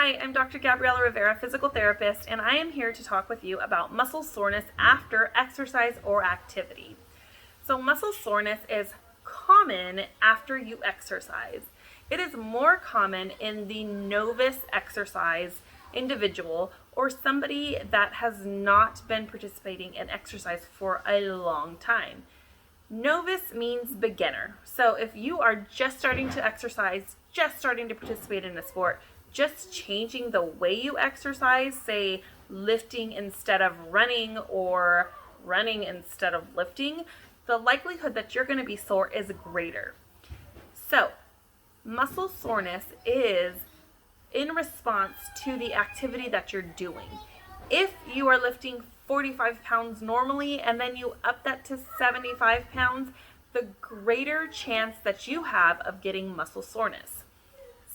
Hi, I'm Dr. Gabriella Rivera, physical therapist, and I am here to talk with you about muscle soreness after exercise or activity. So muscle soreness is common after you exercise. It is more common in the novice exercise individual or somebody that has not been participating in exercise for a long time. Novice means beginner. So if you are just starting to exercise, just starting to participate in a sport, just changing the way you exercise, say lifting instead of running or running instead of lifting, the likelihood that you're going to be sore is greater. So muscle soreness is in response to the activity that you're doing. If you are lifting 45 pounds normally and then you up that to 75 pounds, the greater chance that you have of getting muscle soreness.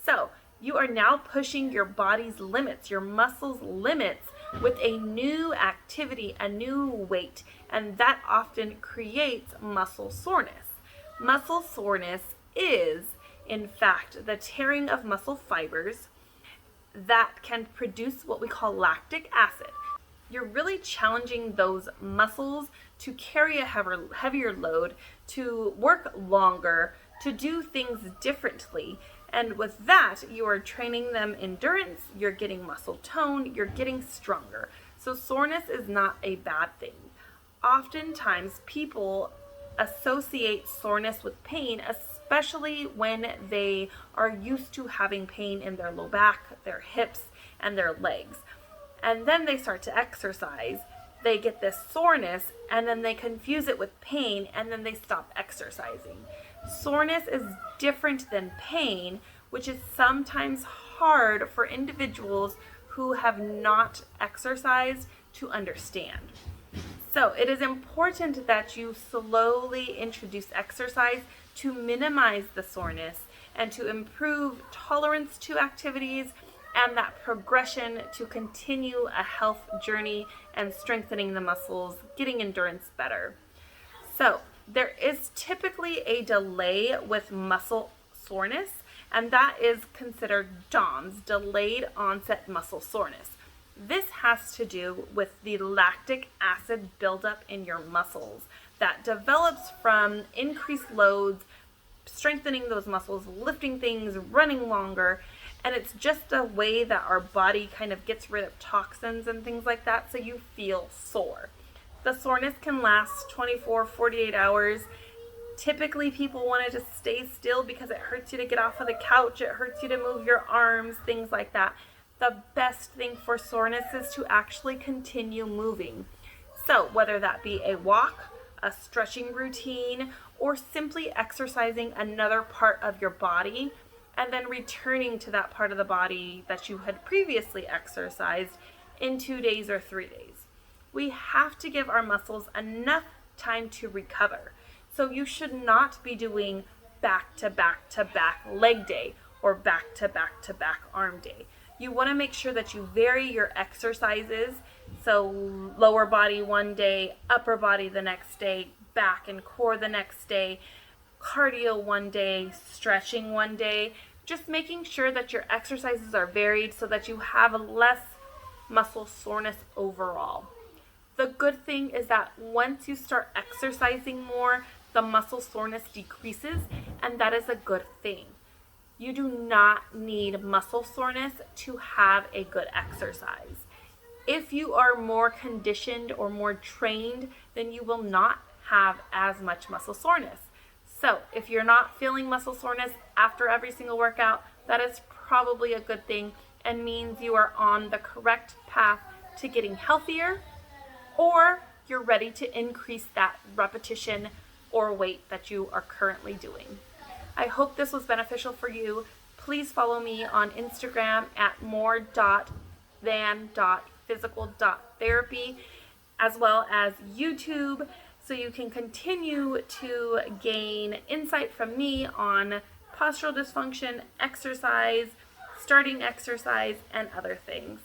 So you are now pushing your body's limits, your muscles' limits with a new activity, a new weight, and that often creates muscle soreness. Muscle soreness is, in fact, the tearing of muscle fibers that can produce what we call lactic acid. You're really challenging those muscles to carry a heavier load, to work longer, to do things differently. And with that, you are training them endurance, you're getting muscle tone, you're getting stronger. So soreness is not a bad thing. Oftentimes, people associate soreness with pain, especially when they are used to having pain in their low back, their hips, and their legs. And then they start to exercise, they get this soreness, and then they confuse it with pain, and then they stop exercising. Soreness is different than pain, which is sometimes hard for individuals who have not exercised to understand. So it is important that you slowly introduce exercise to minimize the soreness and to improve tolerance to activities and that progression to continue a health journey and strengthening the muscles, getting endurance better. So there is typically a delay with muscle soreness, and that is considered DOMS, delayed onset muscle soreness. This has to do with the lactic acid buildup in your muscles that develops from increased loads, strengthening those muscles, lifting things, running longer, and it's just a way that our body kind of gets rid of toxins and things like that, so you feel sore. The soreness can last 24, 48 hours. Typically, people want to just stay still because it hurts you to get off of the couch, it hurts you to move your arms, things like that. The best thing for soreness is to actually continue moving. So whether that be a walk, a stretching routine, or simply exercising another part of your body, and then returning to that part of the body that you had previously exercised in 2 days or 3 days. We have to give our muscles enough time to recover. So you should not be doing back to back to back leg day or back to back arm day. You want to make sure that you vary your exercises. So lower body one day, upper body the next day, back and core the next day, cardio one day, stretching one day, just making sure that your exercises are varied so that you have less muscle soreness overall. The good thing is that once you start exercising more, the muscle soreness decreases, and that is a good thing. You do not need muscle soreness to have a good exercise. If you are more conditioned or more trained, then you will not have as much muscle soreness. So if you're not feeling muscle soreness after every single workout, that is probably a good thing and means you are on the correct path to getting healthier, or you're ready to increase that repetition or weight that you are currently doing. I hope this was beneficial for you. Please follow me on Instagram at more.than.physical.therapy, as well as YouTube, so you can continue to gain insight from me on postural dysfunction, exercise, starting exercise, and other things.